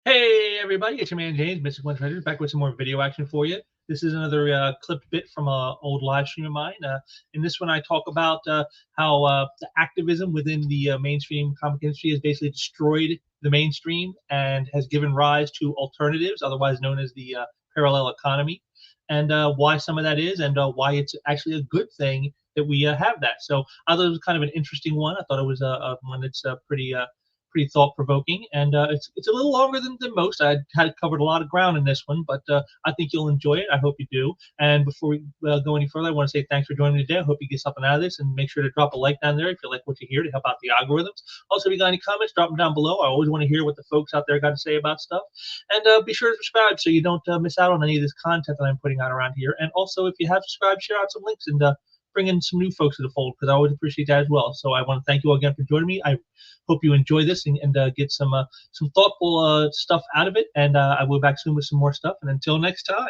Hey everybody, it's your man James, Mystic One Treasure, back with some more video action for you. This is another clipped bit from an old live stream of mine. In this one, I talk about how the activism within the mainstream comic industry has basically destroyed the mainstream and has given rise to alternatives, otherwise known as the parallel economy, and why some of that is, and why it's actually a good thing that we have that. So I thought it was kind of an interesting one. I thought it was one that's pretty thought-provoking, and it's a little longer than most. I had covered a lot of ground in this one, but I think you'll enjoy it. I hope you do. And before we go any further, I want to say thanks for joining me today. I hope you get something out of this, and make sure to drop a like down there if you like what you hear to help out the algorithms. Also, if you got any comments, drop them down below. I always want to hear what the folks out there got to say about stuff. And be sure to subscribe so you don't miss out on any of this content that I'm putting out around here. And also, if you have subscribed, share out some links and bring in some new folks to the fold, because I always appreciate that as well. So I want to thank you all again for joining me. I hope you enjoy this and get some thoughtful stuff out of it. And I will be back soon with some more stuff. And until next time,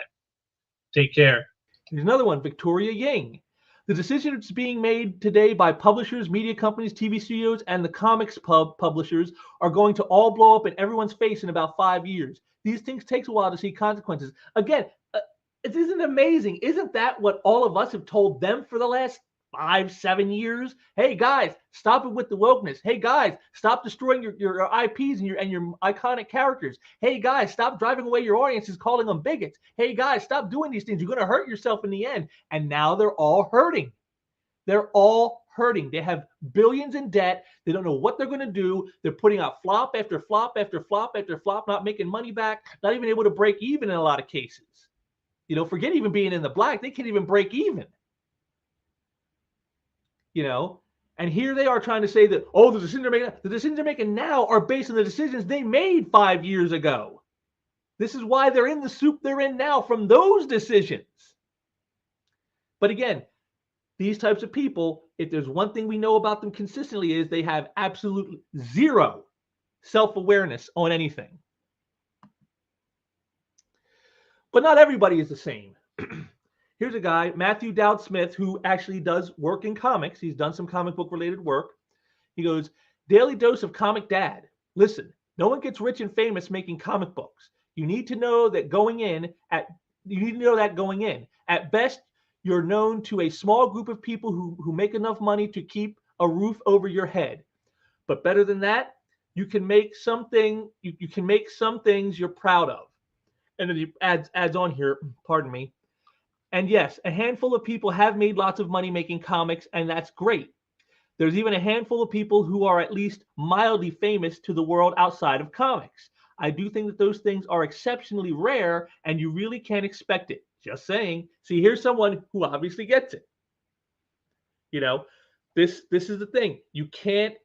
take care. Here's another one, Victoria Ying. The decision that's being made today by publishers, media companies, TV studios, and the comics publishers are going to all blow up in everyone's face in about 5 years. These things take a while to see consequences. Again, it isn't amazing. Isn't that what all of us have told them for the last 5, 7 years? Hey guys, stop it with the wokeness. Hey guys, stop destroying your IPs and your iconic characters. Hey guys, stop driving away your audiences, calling them bigots. Hey guys, stop doing these things. You're going to hurt yourself in the end. And now they're all hurting. They're all hurting. They have billions in debt. They don't know what they're going to do. They're putting out flop after flop after flop after flop, not making money back, not even able to break even in a lot of cases. You know, forget even being in the black. They can't even break even. You know, and here they are trying to say that, oh, the decisions they're making now are based on the decisions they made 5 years ago. This is why they're in the soup they're in now from those decisions. But again, these types of people, if there's one thing we know about them consistently, is they have absolutely zero self-awareness on anything. But not everybody is the same. Here's a guy, Matthew Dowd Smith, who actually does work in comics. He's done some comic book related work. He goes, daily dose of comic dad. Listen, no one gets rich and famous making comic books. You need to know that going in. At best, you're known to a small group of people who make enough money to keep a roof over your head. But better than that, you can make something. You can make some things you're proud of. And then he adds on here, pardon me. And yes, a handful of people have made lots of money making comics, and that's great. There's even a handful of people who are at least mildly famous to the world outside of comics. I do think that those things are exceptionally rare, and you really can't expect it. Just saying. See, here's someone who obviously gets it. You know, this is the thing. You can't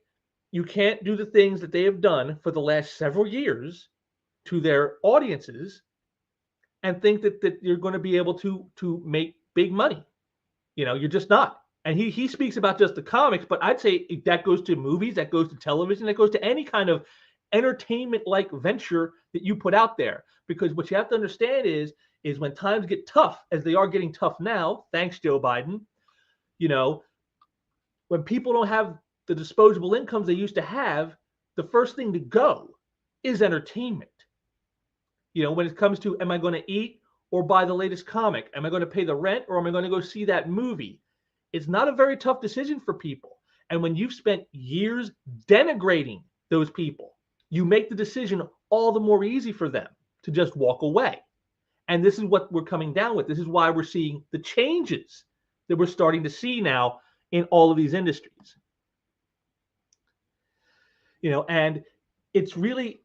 do the things that they have done for the last several years to their audiences and think that you're going to be able to make big money. You know, you're just not. And he speaks about just the comics, but I'd say that goes to movies, that goes to television, that goes to any kind of entertainment-like venture that you put out there. Because what you have to understand is when times get tough, as they are getting tough now, thanks Joe Biden, you know, when people don't have the disposable incomes they used to have, the first thing to go is entertainment. You know, when it comes to, am I going to eat or buy the latest comic? Am I going to pay the rent or am I going to go see that movie? It's not a very tough decision for people. And when you've spent years denigrating those people, you make the decision all the more easy for them to just walk away. And this is what we're coming down with. This is why we're seeing the changes that we're starting to see now in all of these industries. You know, and it's really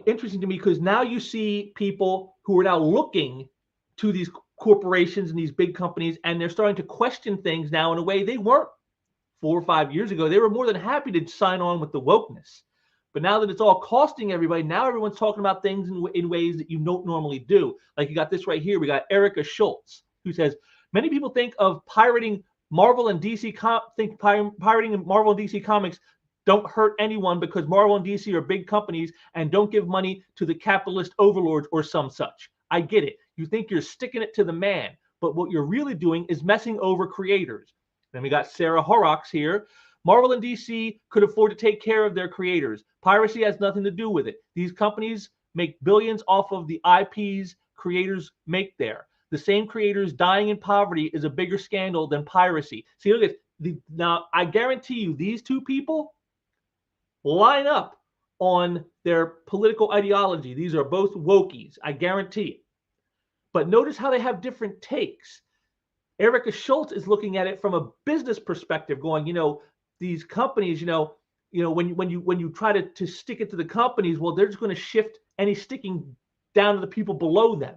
interesting to me because now you see people who are now looking to these corporations and these big companies, and they're starting to question things now in a way they weren't 4 or 5 years ago. They were more than happy to sign on with the wokeness. But now that it's all costing everybody, now everyone's talking about things in ways that you don't normally do. Like you got this right here. We got Erica Schultz, who says, many people think of pirating Marvel and DC comics don't hurt anyone because Marvel and DC are big companies and don't give money to the capitalist overlords or some such. I get it. You think you're sticking it to the man, but what you're really doing is messing over creators. Then we got Sarah Horrocks here. Marvel and DC could afford to take care of their creators. Piracy has nothing to do with it. These companies make billions off of the IPs creators make there. The same creators dying in poverty is a bigger scandal than piracy. See, look at now, I guarantee you these two people line up on their political ideology. These are both wokies, I guarantee it. But notice how they have different takes. Erica Schultz is looking at it from a business perspective, going, these companies, when you try to stick it to the companies, well, they're just going to shift any sticking down to the people below them.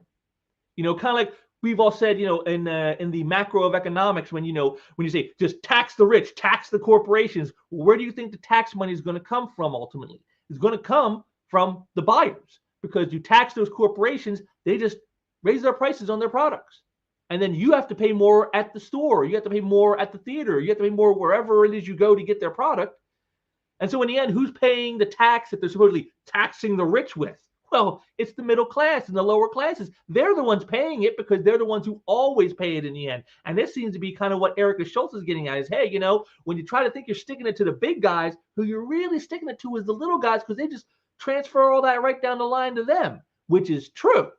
Kind of like we've all said, in the macro of economics, when you say just tax the rich, tax the corporations, where do you think the tax money is going to come from ultimately? It's going to come from the buyers, because you tax those corporations, they just raise their prices on their products. And then you have to pay more at the store. You have to pay more at the theater. You have to pay more wherever it is you go to get their product. And so in the end, who's paying the tax that they're supposedly taxing the rich with? Well, it's the middle class and the lower classes. They're the ones paying it because they're the ones who always pay it in the end. And this seems to be kind of what Erica Schultz is getting at is, hey, when you try to think you're sticking it to the big guys, who you're really sticking it to is the little guys, because they just transfer all that right down the line to them, which is true.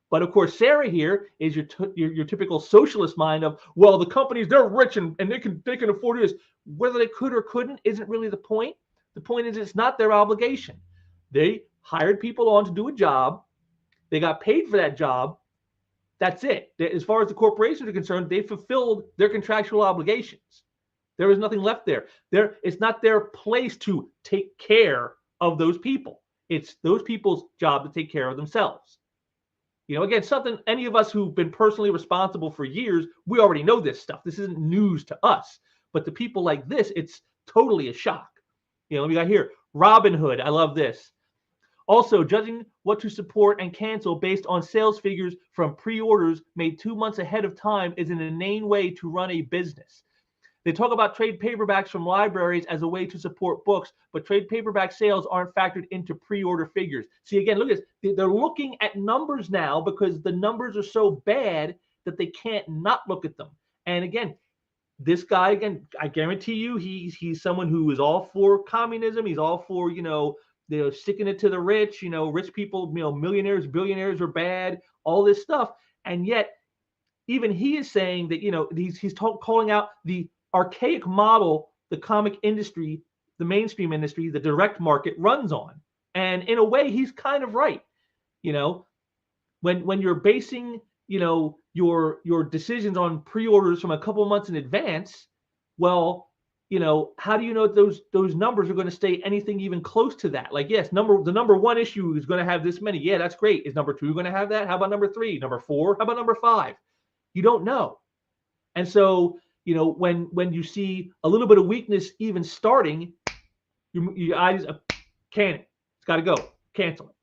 But of course, Sarah here is your typical socialist mind of, well, the companies, they're rich and they can afford this. Whether they could or couldn't isn't really the point. The point is it's not their obligation. They hired people on to do a job. They got paid for that job. That's it. As far as the corporations are concerned, they fulfilled their contractual obligations. There is nothing left there. It's not their place to take care of those people. It's those people's job to take care of themselves. Again, something any of us who've been personally responsible for years, we already know this stuff. This isn't news to us. But to people like this, it's totally a shock. We got here, Robinhood. I love this. Also, judging what to support and cancel based on sales figures from pre-orders made 2 months ahead of time is an inane way to run a business. They talk about trade paperbacks from libraries as a way to support books, but trade paperback sales aren't factored into pre-order figures. See, again, look at this. They're looking at numbers now because the numbers are so bad that they can't not look at them. And again, this guy, I guarantee you, he's someone who is all for communism. He's all for, they're sticking it to the rich, rich people, millionaires, billionaires are bad, all this stuff. And yet, even he is saying that, he's calling out the archaic model the comic industry, the mainstream industry, the direct market runs on. And in a way, he's kind of right. When you're basing, your decisions on pre-orders from a couple months in advance, well, how do you know those numbers are going to stay anything even close to that? Like, yes, the number one issue is going to have this many. Yeah, that's great. Is number 2 going to have that? How about number 3? Number 4? How about number 5? You don't know. And so, when you see a little bit of weakness even starting, your eyes can it. It's got to go. Cancel it.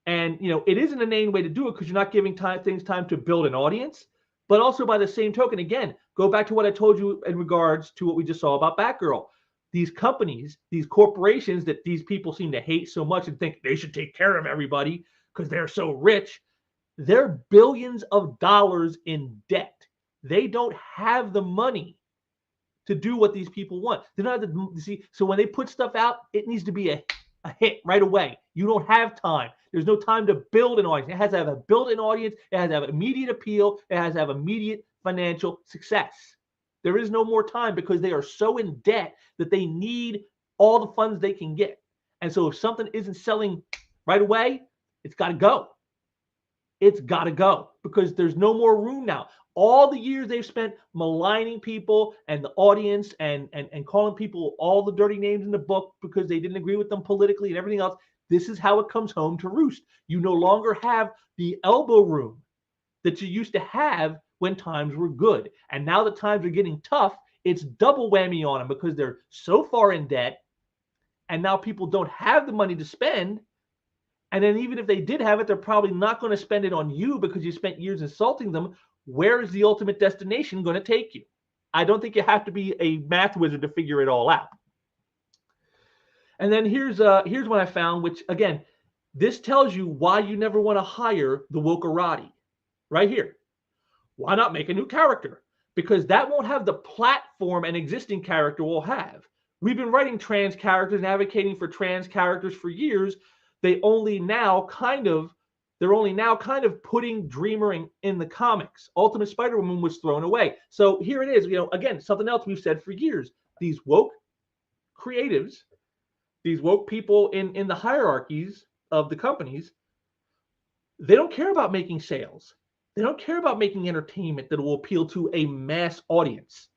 And, it is an inane way to do it because you're not giving things time to build an audience. But also by the same token, again, go back to what I told you in regards to what we just saw about Batgirl. These companies, these corporations that these people seem to hate so much and think they should take care of everybody because they're so rich, they're billions of dollars in debt. They don't have the money to do what these people want. They don't have to see. So when they put stuff out, it needs to be a hit right away. You don't have time. There's no time to build an audience. It has to have a built-in audience. It has to have immediate appeal. It has to have immediate financial success. There is no more time because they are so in debt that they need all the funds they can get. And so if something isn't selling right away, it's got to go. It's got to go because there's no more room now. All the years they've spent maligning people and the audience and calling people all the dirty names in the book because they didn't agree with them politically and everything else, this is how it comes home to roost. You no longer have the elbow room that you used to have when times were good. And now that times are getting tough, it's double whammy on them because they're so far in debt and now people don't have the money to spend. And then even if they did have it, they're probably not going to spend it on you because you spent years insulting them. Where is the ultimate destination going to take you? I don't think you have to be a math wizard to figure it all out. And then here's what I found, which again, this tells you why you never want to hire the wokerati. Right here. Why not make a new character? Because that won't have the platform an existing character will have. We've been writing trans characters and advocating for trans characters for years. they're only now kind of putting Dreamer in the comics. Ultimate Spider-Woman was thrown away. So here it is, again, something else we've said for years. These woke creatives, these woke people in the hierarchies of the companies, they don't care about making sales. They don't care about making entertainment that will appeal to a mass audience.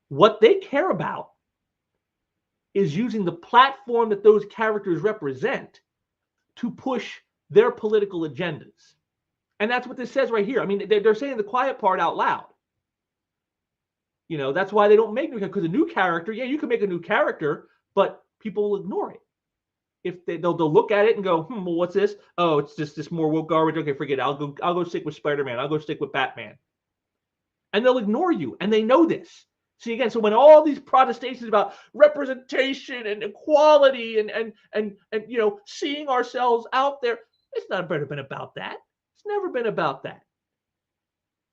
What they care about is using the platform that those characters represent to push their political agendas. And that's what this says right here. I mean, they're saying the quiet part out loud. That's why they don't make new, because a new character, yeah, you can make a new character, but people will ignore it. If they'll look at it and go, well, what's this? Oh, it's just this more woke garbage. Okay, forget it. I'll go stick with Spider-Man. I'll go stick with Batman. And they'll ignore you, and they know this. See, again, so when all these protestations about representation and equality and seeing ourselves out there, it's not been about that. It's never been about that.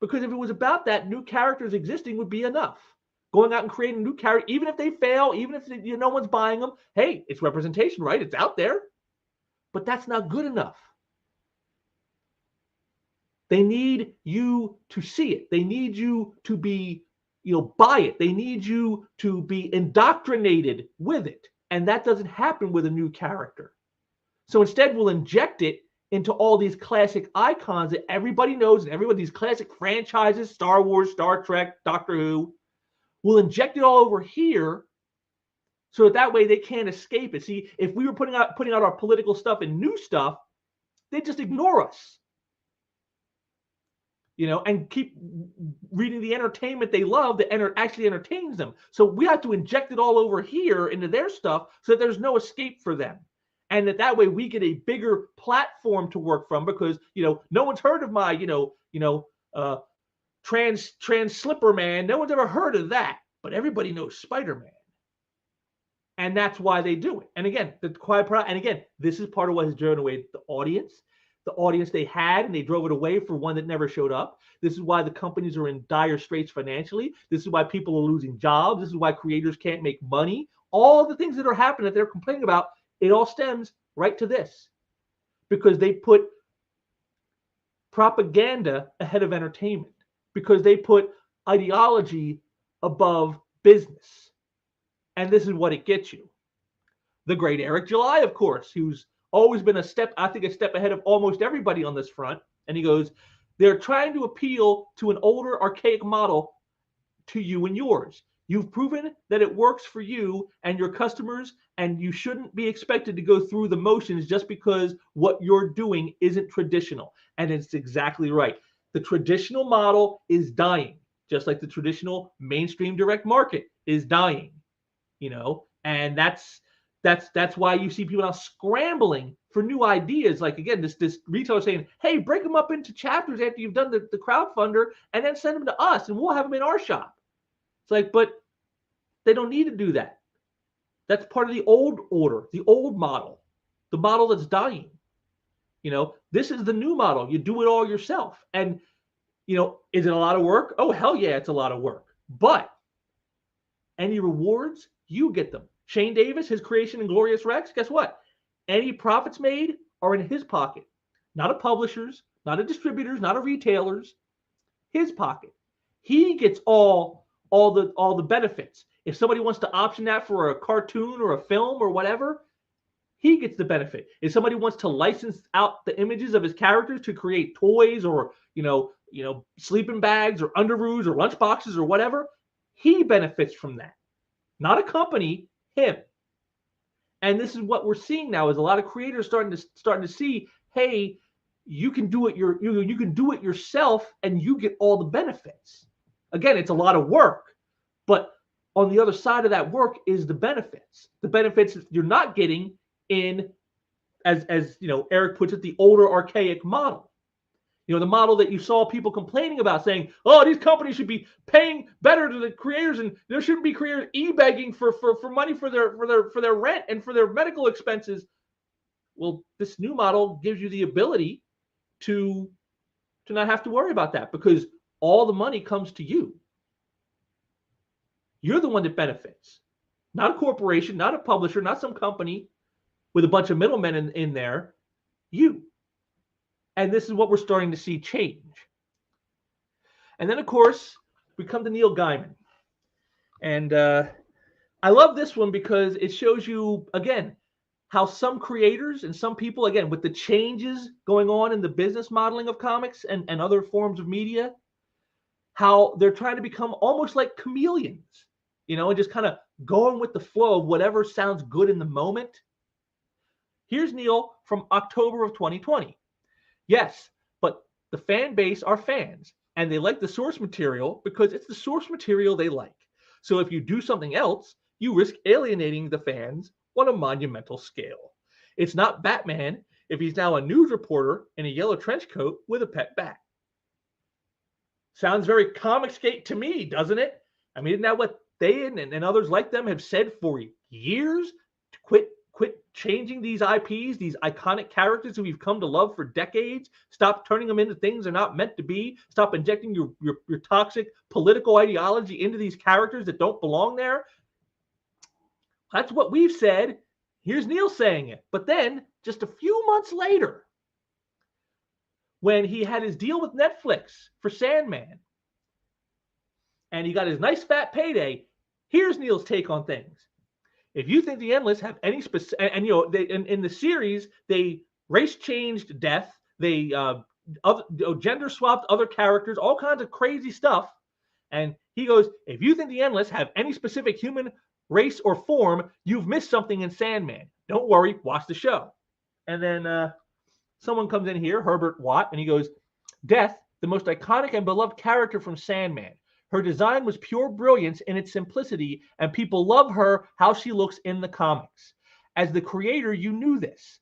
Because if it was about that, new characters existing would be enough. Going out and creating new characters, even if they fail, even if no one's buying them, hey, it's representation, right? It's out there. But that's not good enough. They need you to see it. They need you to be, buy it. They need you to be indoctrinated with it. And that doesn't happen with a new character. So instead, we'll inject it into all these classic icons that everybody knows, and everybody, these classic franchises, Star Wars, Star Trek, Doctor Who. We'll inject it all over here so that way they can't escape it. See, if we were putting out our political stuff and new stuff, they'd just ignore us. And keep reading the entertainment they love that actually entertains them. So we have to inject it all over here into their stuff so that there's no escape for them. And that way we get a bigger platform to work from, because, no one's heard of my, trans slipper man. No one's ever heard of that, but everybody knows Spider-Man. And that's why they do it. And again, the quiet part, and again, this is part of what has driven away the audience they had, and they drove it away for one that never showed up. This is why the companies are in dire straits financially. This is why people are losing jobs. This is why creators can't make money. All the things that are happening that they're complaining about, it all stems right to this, because they put propaganda ahead of entertainment, because they put ideology above business. And this is what it gets you. The great Eric July, of course, who's always been a step ahead of almost everybody on this front. And he goes, they're trying to appeal to an older, archaic model to you and yours. You've proven that it works for you and your customers, and you shouldn't be expected to go through the motions just because what you're doing isn't traditional. And it's exactly right. The traditional model is dying, just like the traditional mainstream direct market is dying, and that's why you see people now scrambling for new ideas. Like, again, this retailer saying, hey, break them up into chapters after you've done the crowdfunder, and then send them to us and we'll have them in our shop. It's like, but they don't need to do that. That's part of the old order, the old model, the model that's dying. This is the new model. You do it all yourself. And, is it a lot of work? Oh, hell yeah, it's a lot of work. But any rewards, you get them. Shane Davis, his creation Inglorious Rex, guess what? Any profits made are in his pocket. Not a publisher's, not a distributor's, not a retailer's. His pocket. He gets all the benefits. If somebody wants to option that for a cartoon or a film or whatever, he gets the benefit. If somebody wants to license out the images of his characters to create toys or sleeping bags or underoos or lunchboxes or whatever, he benefits from that. Not a company, him. And this is what we're seeing now, is a lot of creators starting to see, hey, you can do it you can do it yourself and you get all the benefits. Again, it's a lot of work, but on the other side of that work is the benefits. The benefits you're not getting in, as Eric puts it, the older archaic model. The model that you saw people complaining about, saying, oh, these companies should be paying better to the creators, and there shouldn't be creators e-begging for money for their rent and for their medical expenses. Well, this new model gives you the ability to not have to worry about that, because all the money comes to you. You're the one that benefits, not a corporation, not a publisher, not some company. with a bunch of middlemen in there, you. And this is what we're starting to see change. And then, of course, we come to Neil Gaiman. And I love this one because it shows you, again, how some creators and some people, again, with the changes going on in the business modeling of comics and other forms of media, how they're trying to become almost like chameleons, and just kind of going with the flow of whatever sounds good in the moment. Here's Neil from October of 2020. Yes, but the fan base are fans, and they like the source material because it's the source material they like. So if you do something else, you risk alienating the fans on a monumental scale. It's not Batman if he's now a news reporter in a yellow trench coat with a pet bat. Sounds very Comicsgate to me, doesn't it? I mean, isn't that what they and others like them have said for years? To quit changing these IPs, these iconic characters who we've come to love for decades. Stop turning them into things they're not meant to be. Stop injecting your toxic political ideology into these characters that don't belong there. That's what we've said. Here's Neil saying it. But then, just a few months later, when he had his deal with Netflix for Sandman, and he got his nice fat payday, here's Neil's take on things. If you think the Endless have any specific, and they, in the series, they race changed Death, they gender swapped other characters, all kinds of crazy stuff. And he goes, if you think the Endless have any specific human race or form, you've missed something in Sandman. Don't worry, watch the show. And then someone comes in here, Herbert Watt, and he goes, Death, the most iconic and beloved character from Sandman. Her design was pure brilliance in its simplicity, and people love her how she looks in the comics. As the creator, you knew this.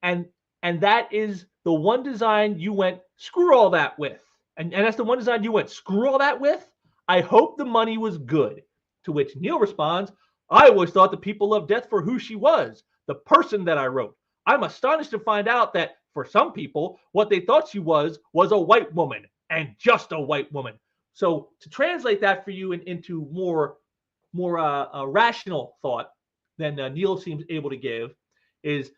And that is the one design you went, screw all that with. And that's the one design you went, screw all that with? I hope the money was good. To which Neil responds, I always thought the people loved Death for who she was, the person that I wrote. I'm astonished to find out that, for some people, what they thought she was a white woman, and just a white woman. So to translate that for you into more rational thought than Neil seems able to give is,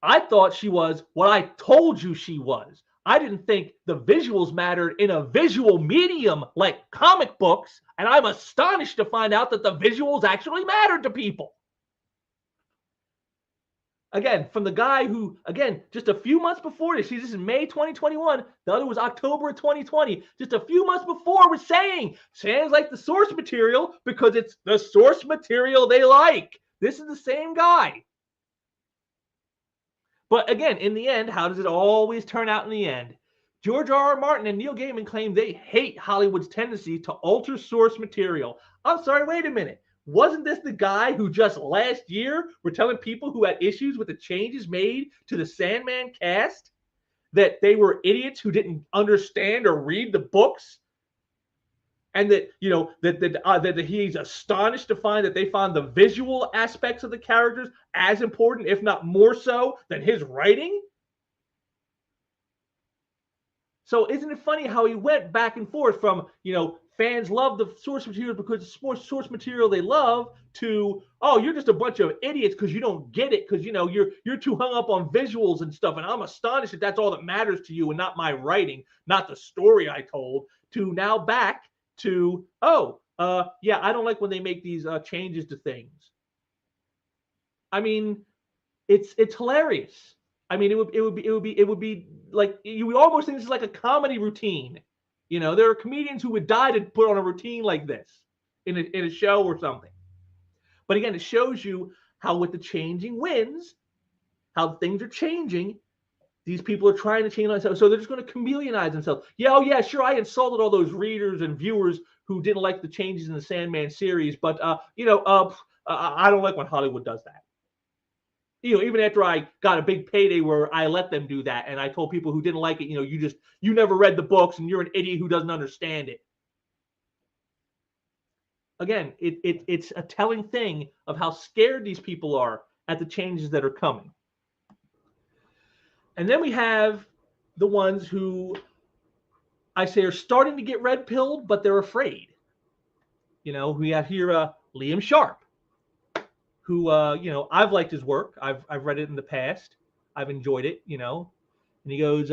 I thought she was what I told you she was. I didn't think the visuals mattered in a visual medium like comic books, and I'm astonished to find out that the visuals actually mattered to people. Again, from the guy who, again, just a few months before this is May 2021, the other was October of 2020, just a few months before was saying, sounds like the source material because it's the source material they like. This is the same guy. But again, in the end, how does it always turn out in the end? George R.R. Martin and Neil Gaiman claim they hate Hollywood's tendency to alter source material. I'm sorry, wait a minute. Wasn't this the guy who just last year were telling people who had issues with the changes made to the Sandman cast that they were idiots who didn't understand or read the books? And that, that he's astonished to find that they found the visual aspects of the characters as important, if not more so, than his writing? So isn't it funny how he went back and forth from, fans love the source material because it's more source material they love, to, oh, you're just a bunch of idiots because you don't get it because, you're too hung up on visuals and stuff. And I'm astonished that that's all that matters to you and not my writing, not the story I told, to now back to, yeah, I don't like when they make these changes to things. I mean, it's hilarious. I mean, it would be like, you would almost think this is like a comedy routine. There are comedians who would die to put on a routine like this in a show or something. But again, it shows you how with the changing winds, how things are changing. These people are trying to change themselves, so they're just going to chameleonize themselves. Yeah, oh yeah, sure, I insulted all those readers and viewers who didn't like the changes in the Sandman series, but I don't like when Hollywood does that. Even after I got a big payday where I let them do that, and I told people who didn't like it, you never read the books and you're an idiot who doesn't understand it. Again, it's a telling thing of how scared these people are at the changes that are coming. And then we have the ones who I say are starting to get red-pilled, but they're afraid. We have here Liam Sharp, who, I've liked his work. I've read it in the past. I've enjoyed it, And he goes,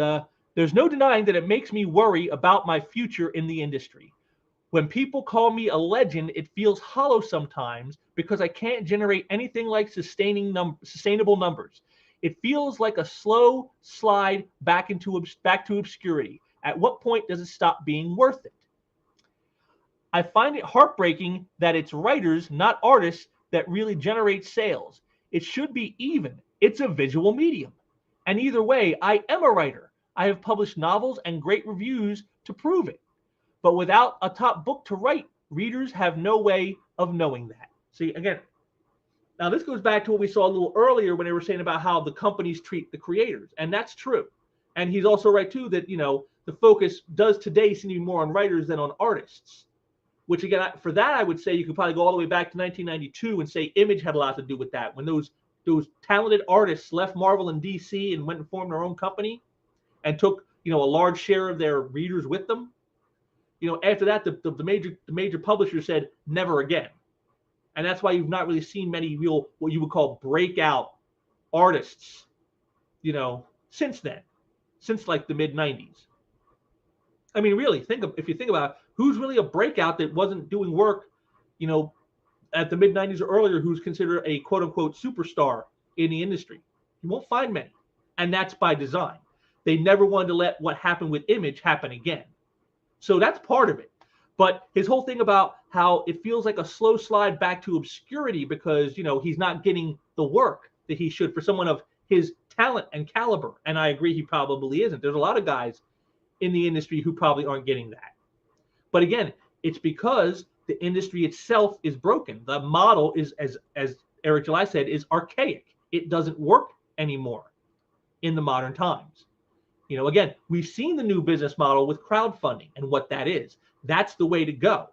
there's no denying that it makes me worry about my future in the industry. When people call me a legend, it feels hollow sometimes because I can't generate anything like sustainable numbers. It feels like a slow slide back to obscurity. At what point does it stop being worth it? I find it heartbreaking that it's writers, not artists, that really generate sales. It should be even. It's a visual medium. And either way, I am a writer. I have published novels and great reviews to prove it. But without a top book to write, readers have no way of knowing that. See, again, now this goes back to what we saw a little earlier when they were saying about how the companies treat the creators. And that's true. And he's also right, too, that, the focus does today seem to be more on writers than on artists. Which, again, for that, I would say you could probably go all the way back to 1992 and say Image had a lot to do with that. When those talented artists left Marvel and DC and went and formed their own company and took, a large share of their readers with them. After that, the major publishers said never again. And that's why you've not really seen many real, what you would call breakout artists, since then, since like the mid 90s. I mean, really, if you think about it, who's really a breakout that wasn't doing work, at the mid 90s or earlier, who's considered a quote unquote superstar in the industry? You won't find many. And that's by design. They never wanted to let what happened with Image happen again. So that's part of it. But his whole thing about how it feels like a slow slide back to obscurity because, he's not getting the work that he should for someone of his talent and caliber. And I agree, he probably isn't. There's a lot of guys in the industry who probably aren't getting that. But again, it's because the industry itself is broken. The model is, as Eric July said, is archaic. It doesn't work anymore in the modern times. Again, we've seen the new business model with crowdfunding and what that is. That's the way to go.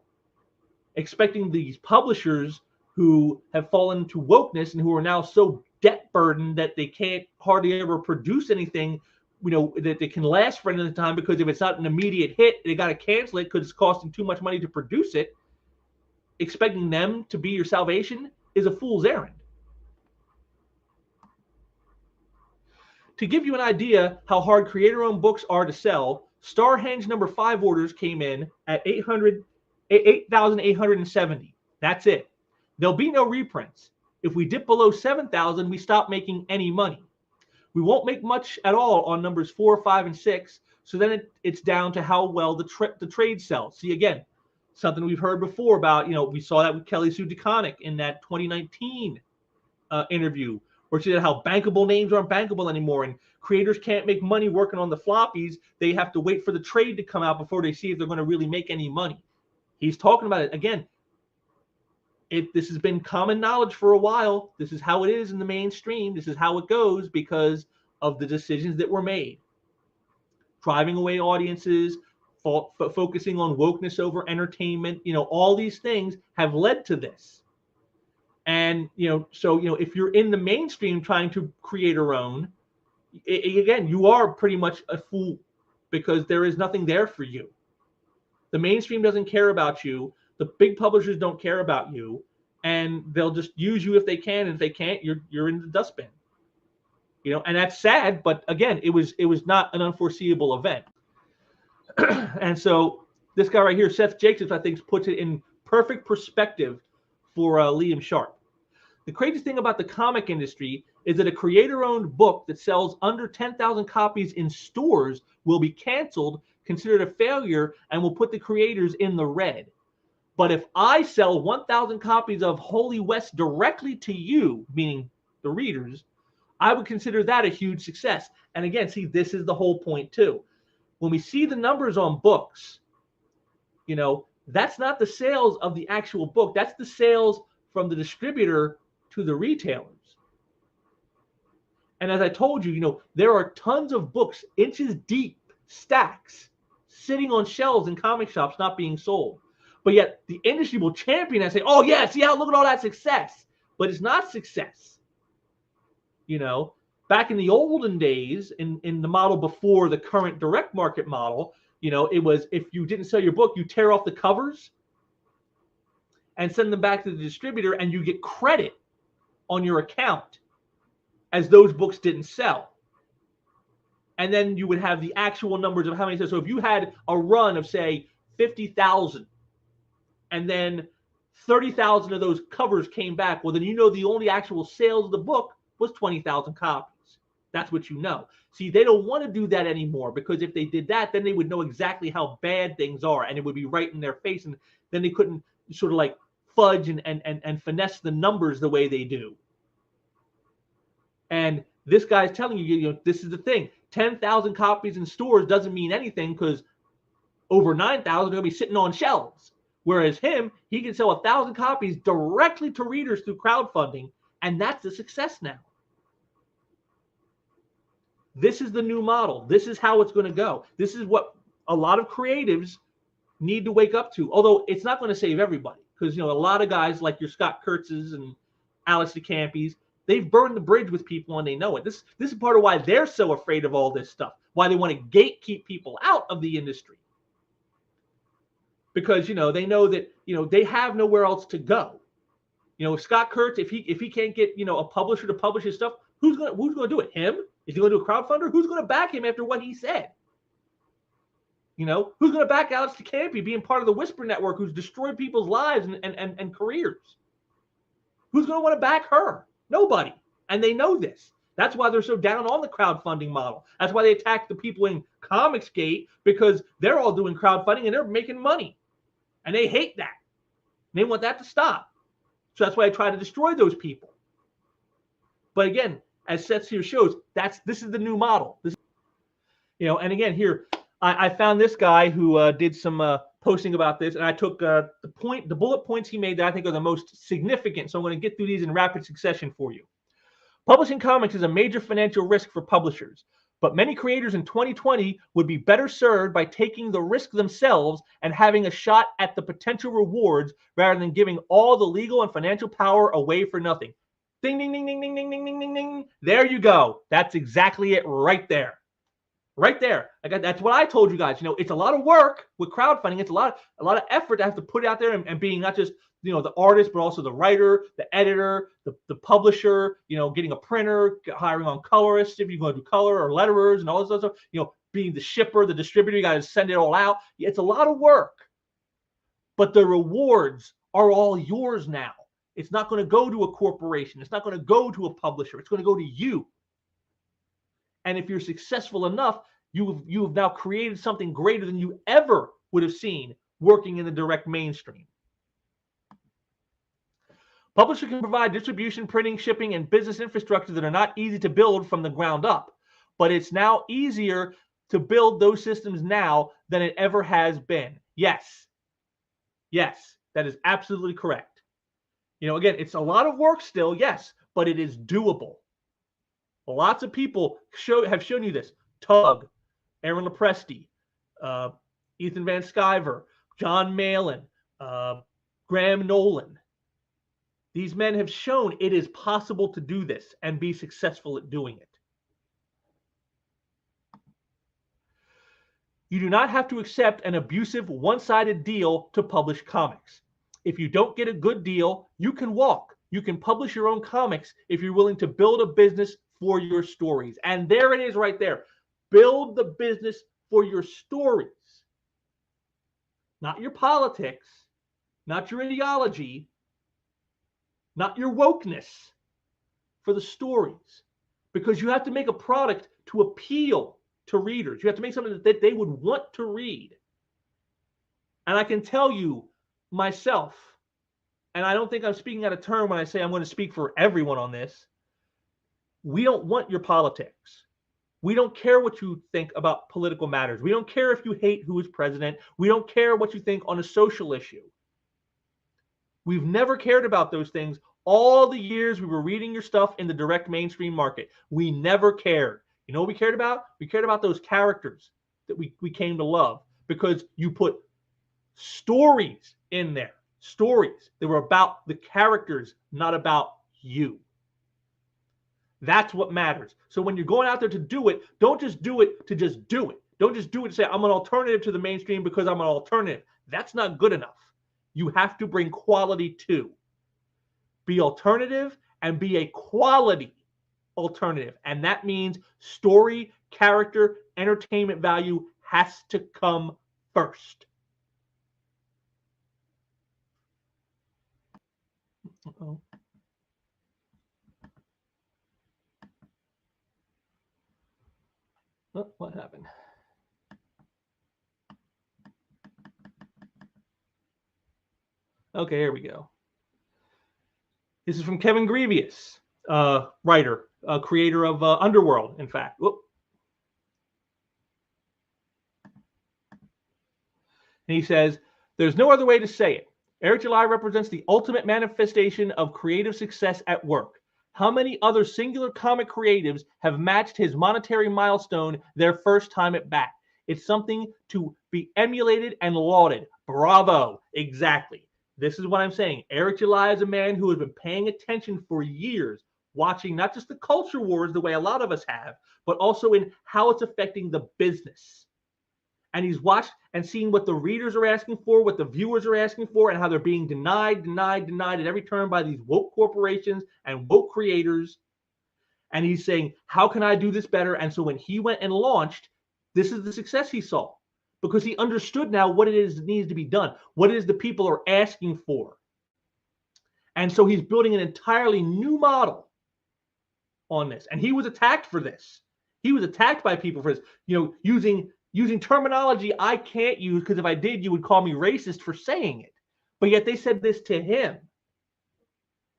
Expecting these publishers who have fallen to wokeness and who are now so debt burdened that they can't hardly ever produce anything, that they can last for any time, because if it's not an immediate hit, they got to cancel it because it's costing too much money to produce it. Expecting them to be your salvation is a fool's errand. To give you an idea how hard creator-owned books are to sell, Starhenge number 5 orders came in at 8,870. That's it. There'll be no reprints. If we dip below 7,000, we stop making any money. We won't make much at all on numbers 4, 5, and 6. So then it's down to how well the trade sells. See, again, something we've heard before about, we saw that with Kelly Sue DeConnick in that 2019 interview, where she said how bankable names aren't bankable anymore, and creators can't make money working on the floppies. They have to wait for the trade to come out before they see if they're going to really make any money. He's talking about it again. This has been common knowledge for a while. This is how it is in the mainstream. This is how it goes because of the decisions that were made. Driving away audiences, focusing on wokeness over entertainment, all these things have led to this. And, if you're in the mainstream trying to create your own, again, you are pretty much a fool because there is nothing there for you. The mainstream doesn't care about you. The big publishers don't care about you, and they'll just use you if they can. And if they can't, you're in the dustbin. And that's sad. But again, it was not an unforeseeable event. And so this guy right here, Seth Jacobs, I think puts it in perfect perspective for Liam Sharp. The crazy thing about the comic industry is that a creator-owned book that sells under 10,000 copies in stores will be canceled, considered a failure, and will put the creators in the red. But if I sell 1,000 copies of Holy West directly to you, meaning the readers, I would consider that a huge success. And again, see, this is the whole point too. When we see the numbers on books, that's not the sales of the actual book. That's the sales from the distributor to the retailers. And as I told you, there are tons of books, inches deep, stacks, sitting on shelves in comic shops not being sold. But yet the industry will champion and say, oh, yeah, see how, look at all that success. But it's not success. Back in the olden days, in the model before the current direct market model, it was if you didn't sell your book, you tear off the covers and send them back to the distributor and you get credit on your account as those books didn't sell. And then you would have the actual numbers of how many. So if you had a run of, say, 50,000, and then 30,000 of those covers came back, well, then you know the only actual sales of the book was 20,000 copies. That's what you know. See, they don't want to do that anymore, because if they did that, then they would know exactly how bad things are, and it would be right in their face, and then they couldn't sort of like fudge and finesse the numbers the way they do. And this guy's telling you, you know, this is the thing. 10,000 copies in stores doesn't mean anything, because over 9,000 are going to be sitting on shelves. Whereas him, he can sell 1,000 copies directly to readers through crowdfunding, and that's a success now. This is the new model. This is how it's going to go. This is what a lot of creatives need to wake up to. Although it's not going to save everybody, because, you know, a lot of guys like your Scott Kurtzes and Alex DeCampi's, they've burned the bridge with people and they know it. This is part of why they're so afraid of all this stuff, why they want to gatekeep people out of the industry. Because, you know, they know that, you know, they have nowhere else to go. You know, if Scott Kurtz, if he can't get, you know, a publisher to publish his stuff, who's going to do it? Him? Is he going to do a crowdfunder? Who's going to back him after what he said? You know, who's going to back Alex DeCampi being part of the Whisper Network, who's destroyed people's lives and careers? Who's going to want to back her? Nobody. And they know this. That's why they're so down on the crowdfunding model. That's why they attack the people in Comicsgate, because they're all doing crowdfunding and they're making money. And they hate that. They want that to stop. So that's why I try to destroy those people. But again, as Seth here shows, this is the new model. You know, and again, here, I found this guy who did some posting about this, and I took the bullet points he made that I think are the most significant. So I'm going to get through these in rapid succession for you. Publishing comics is a major financial risk for publishers, but many creators in 2020 would be better served by taking the risk themselves and having a shot at the potential rewards rather than giving all the legal and financial power away for nothing. Ding, ding, ding, ding, ding, ding, ding, ding, ding, ding. There you go. That's exactly it right there. Right there. That's what I told you guys. You know, it's a lot of work with crowdfunding. It's a lot of effort to have to put it out there and being not just, you know, the artist, but also the writer, the editor, the publisher, you know, getting a printer, hiring on colorists if you're going to do color, or letterers and all this stuff. You know, being the shipper, the distributor, you got to send it all out. It's a lot of work. But the rewards are all yours now. It's not going to go to a corporation. It's not going to go to a publisher. It's going to go to you. And if you're successful enough, you have now created something greater than you ever would have seen working in the direct mainstream. Publishers can provide distribution, printing, shipping, and business infrastructure that are not easy to build from the ground up. But it's now easier to build those systems now than it ever has been. Yes. Yes, that is absolutely correct. You know, again, it's a lot of work still, yes, but it is doable. Lots of people have shown you this. Tug, Aaron Lopresti, Ethan Van Sciver, John Malin, Graham Nolan. These men have shown it is possible to do this and be successful at doing it. You do not have to accept an abusive, one-sided deal to publish comics. If you don't get a good deal, you can walk. You can publish your own comics if you're willing to build a business for your stories. And there it is right there. Build the business for your stories. Not your politics, not your ideology, not your wokeness, for the stories. Because you have to make a product to appeal to readers. You have to make something that they would want to read. And I can tell you myself, and I don't think I'm speaking out of turn when I say I'm going to speak for everyone on this, we don't want your politics. We don't care what you think about political matters. We don't care if you hate who is president. We don't care what you think on a social issue. We've never cared about those things all the years we were reading your stuff in the direct mainstream market. We never cared. You know what we cared about? We cared about those characters that we came to love, because you put stories in there. Stories that were about the characters, not about you. That's what matters. So when you're going out there to do it, don't just do it to just do it. Don't just do it to say, I'm an alternative to the mainstream because I'm an alternative. That's not good enough. You have to bring quality too. Be alternative and be a quality alternative. And that means story, character, entertainment value has to come first. Uh-oh. Oh, what happened? Okay, here we go. This is from Kevin Grevious, writer, creator of Underworld, in fact. Whoop. And he says, there's no other way to say it. Eric July represents the ultimate manifestation of creative success at work. How many other singular comic creatives have matched his monetary milestone their first time at bat? It's something to be emulated and lauded. Bravo. Exactly. This is what I'm saying. Eric July is a man who has been paying attention for years, watching not just the culture wars the way a lot of us have, but also in how it's affecting the business. And he's watched and seen what the readers are asking for, what the viewers are asking for, and how they're being denied at every turn by these woke corporations and woke creators. And he's saying, how can I do this better? And so when he went and launched, this is the success he saw, because he understood now what it is that needs to be done, what it is the people are asking for. And so he's building an entirely new model on this. And he was attacked for this. He was attacked by people for this, using terminology I can't use, because if I did, you would call me racist for saying it. But yet they said this to him.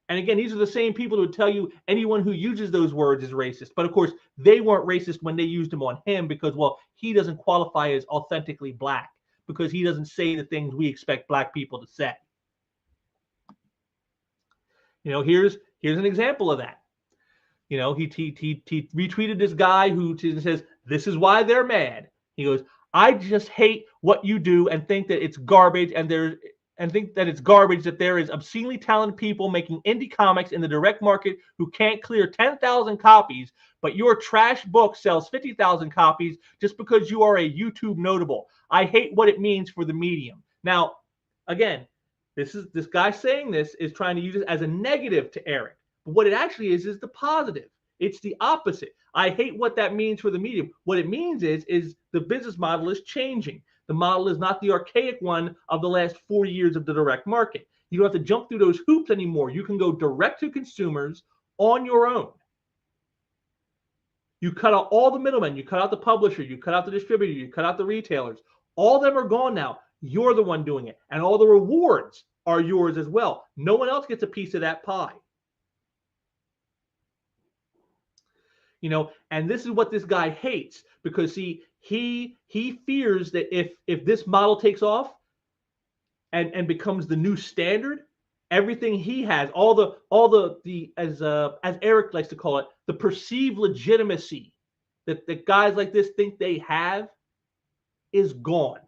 And again, these are the same people who would tell you anyone who uses those words is racist. But of course, they weren't racist when they used them on him because, well, he doesn't qualify as authentically black because he doesn't say the things we expect black people to say. Here's an example of that. He retweeted this guy who says, this is why they're mad. He goes, I just hate what you do and think that it's garbage that there is obscenely talented people making indie comics in the direct market who can't clear 10,000 copies, but your trash book sells 50,000 copies just because you are a YouTube notable. I hate what it means for the medium. Now, again, this guy saying this is trying to use it as a negative to Eric. But what it actually is the positive. It's the opposite. I hate what that means for the medium. What it means is the business model is changing. The model is not the archaic one of the last 4 years of the direct market. You don't have to jump through those hoops anymore. You can go direct to consumers on your own. You cut out all the middlemen. You cut out the publisher. You cut out the distributor. You cut out the retailers. All of them are gone now. You're the one doing it. And all the rewards are yours as well. No one else gets a piece of that pie. And this is what this guy hates, because he fears that if this model takes off and becomes the new standard, everything he has, all the as Eric likes to call it, the perceived legitimacy that guys like this think they have is gone.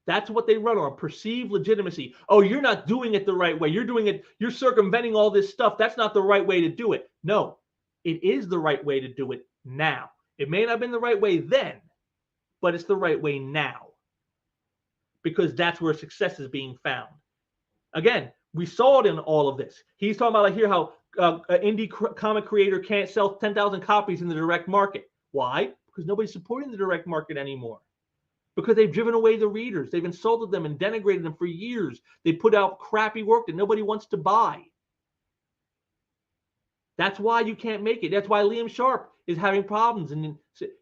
That's what they run on, perceived legitimacy. Oh, you're not doing it the right way. You're circumventing all this stuff. That's not the right way to do it. No. It is the right way to do it now. It may not have been the right way then, but it's the right way now, because that's where success is being found. Again, we saw it in all of this. He's talking about how an indie comic creator can't sell 10,000 copies in the direct market. Why? Because nobody's supporting the direct market anymore. Because they've driven away the readers. They've insulted them and denigrated them for years. They put out crappy work that nobody wants to buy. That's why you can't make it. That's why Liam Sharp is having problems. And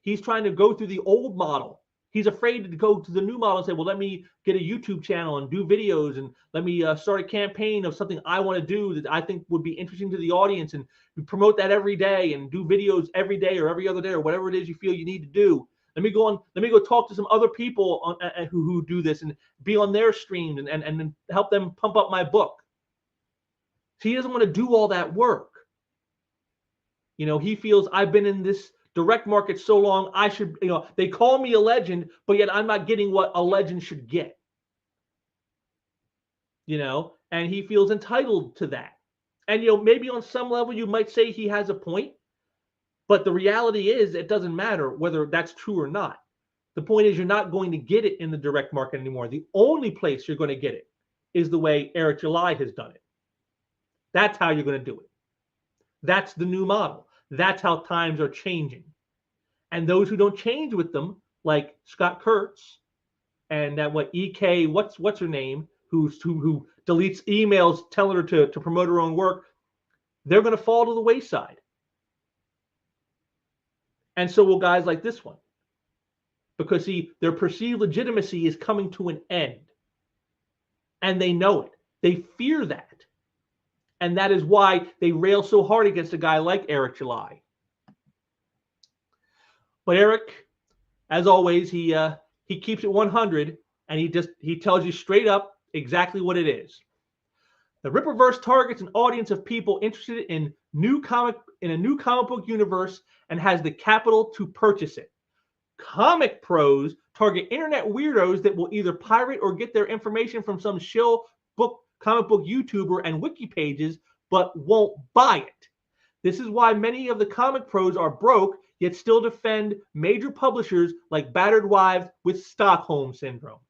he's trying to go through the old model. He's afraid to go to the new model and say, well, let me get a YouTube channel and do videos, and let me start a campaign of something I want to do that I think would be interesting to the audience, and promote that every day and do videos every day or every other day or whatever it is you feel you need to do. Let me go talk to some other people who do this and be on their streams and help them pump up my book. So he doesn't want to do all that work. He feels, I've been in this direct market so long, I should, they call me a legend, but yet I'm not getting what a legend should get. And he feels entitled to that. And, maybe on some level you might say he has a point, but the reality is it doesn't matter whether that's true or not. The point is you're not going to get it in the direct market anymore. The only place you're going to get it is the way Eric July has done it. That's how you're going to do it. That's the new model. That's how times are changing. And those who don't change with them, like Scott Kurtz and that EK, what's her name, who deletes emails telling her to promote her own work, they're going to fall to the wayside. And so will guys like this one. Because their perceived legitimacy is coming to an end. And they know it. They fear that. And that is why they rail so hard against a guy like Eric July. But Eric, as always, he keeps it 100, and he tells you straight up exactly what it is. The Rippaverse targets an audience of people interested in a new comic book universe and has the capital to purchase it. Comic pros target internet weirdos that will either pirate or get their information from some shill comic book YouTuber and wiki pages, but won't buy it. This is why many of the comic pros are broke, yet still defend major publishers like battered wives with Stockholm syndrome,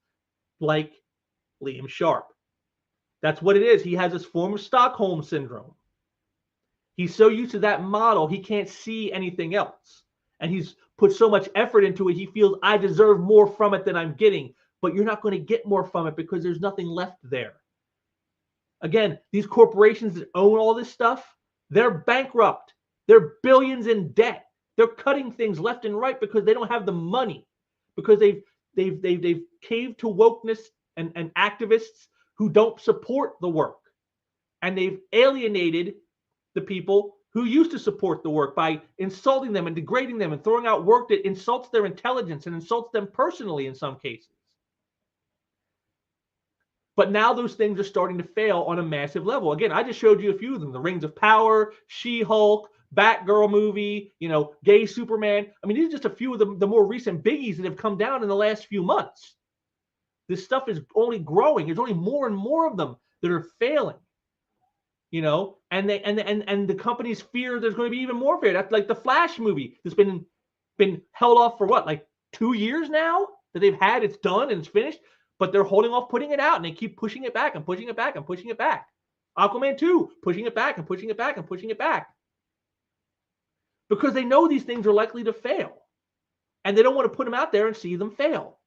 like Liam Sharp. That's what it is. He has this form of Stockholm syndrome. He's so used to that model, he can't see anything else. And he's put so much effort into it, he feels I deserve more from it than I'm getting. But you're not going to get more from it because there's nothing left there. Again, these corporations that own all this stuff, they're bankrupt. They're billions in debt. They're cutting things left and right because they don't have the money. Because they've caved to wokeness and activists who don't support the work. And they've alienated the people who used to support the work by insulting them and degrading them and throwing out work that insults their intelligence and insults them personally in some cases. But now those things are starting to fail on a massive level. Again, I just showed you a few of them. The Rings of Power, She-Hulk, Batgirl movie, Gay Superman. I mean, these are just a few of the more recent biggies that have come down in the last few months. This stuff is only growing. There's only more and more of them that are failing. And the companies fear there's going to be even more fear. That's like the Flash movie that's been held off for what, like 2 years now that they've had. It's done and it's finished, but they're holding off putting it out, and they keep pushing it back and pushing it back and pushing it back. Aquaman 2, pushing it back and pushing it back and pushing it back. Because they know these things are likely to fail. And they don't want to put them out there and see them fail.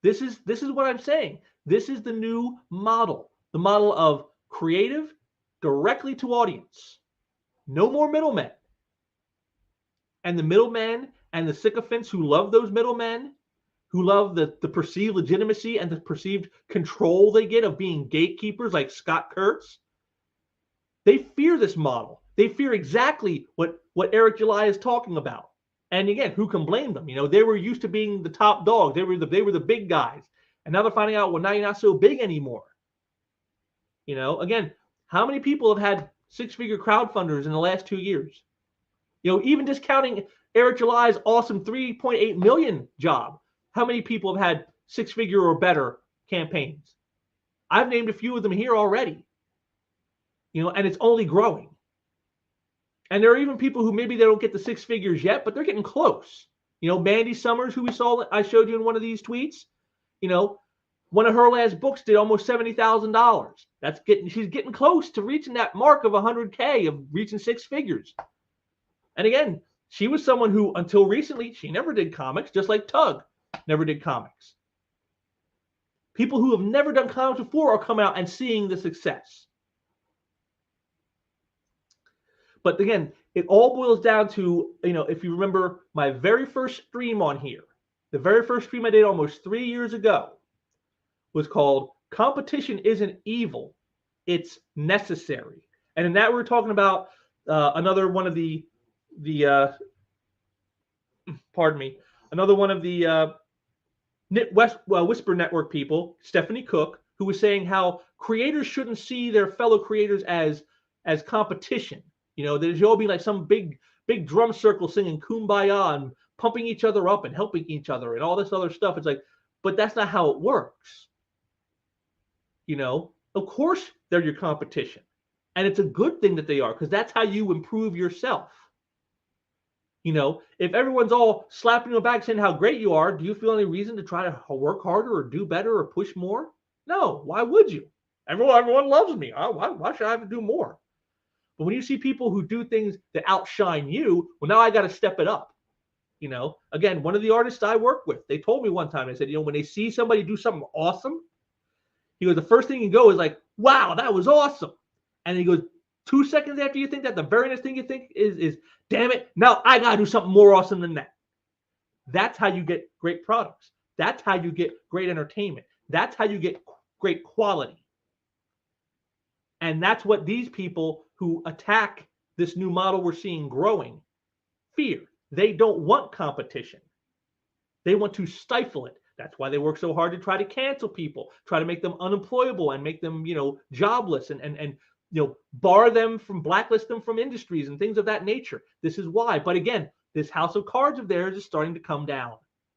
This is what I'm saying. This is the new model. The model of creative, directly to audience. No more middlemen. And the middlemen and the sycophants who love those middlemen, who love the perceived legitimacy and the perceived control they get of being gatekeepers like Scott Kurtz, they fear this model. They fear exactly what Eric July is talking about. And again, who can blame them? They were used to being the top dog. They were the big guys. And now they're finding out, well, now you're not so big anymore. Again, how many people have had six-figure crowdfunders in the last 2 years? Even discounting Eric July's awesome 3.8 million job, how many people have had six-figure or better campaigns? I've named a few of them here already. And it's only growing. And there are even people who maybe they don't get the six figures yet, but they're getting close. Mandy Summers, who I showed you in one of these tweets, one of her last books did almost $70,000. She's getting close to reaching that mark of 100K, of reaching six figures. And again, she was someone who, until recently, she never did comics, just like Tug never did comics. People who have never done comics before are coming out and seeing the success. But again, it all boils down to, if you remember my very first stream on here, the very first stream I did almost 3 years ago was called Competition Isn't Evil, It's Necessary. And in that, we're talking about another one of the Whisper Network people, Stephanie Cook, who was saying how creators shouldn't see their fellow creators as competition. There should all be like some big drum circle singing Kumbaya and pumping each other up and helping each other and all this other stuff. It's like, but that's not how it works. Of course they're your competition. And it's a good thing that they are, because that's how you improve yourself. If everyone's all slapping you back saying how great you are, do you feel any reason to try to work harder or do better or push more? No. Why would you? Everyone loves me. Why should I have to do more? But when you see people who do things that outshine you, well, now I got to step it up. You know, again, one of the artists I work with, they told me one time, they said, you know, when they see somebody do something awesome, he goes, the first thing you go is like, wow, that was awesome. And he goes, 2 seconds after you think that, the very next thing you think is damn it, now I got to do something more awesome than that. That's how you get great products. That's how you get great entertainment. That's how you get great quality. And that's what these people who attack this new model we're seeing growing fear. They don't want competition. They want to stifle it. That's why they work so hard to try to cancel people, try to make them unemployable and make them, you know, jobless and you know, bar them from, blacklist them from industries and things of that nature. This is why. But again, this house of cards of theirs is starting to come down.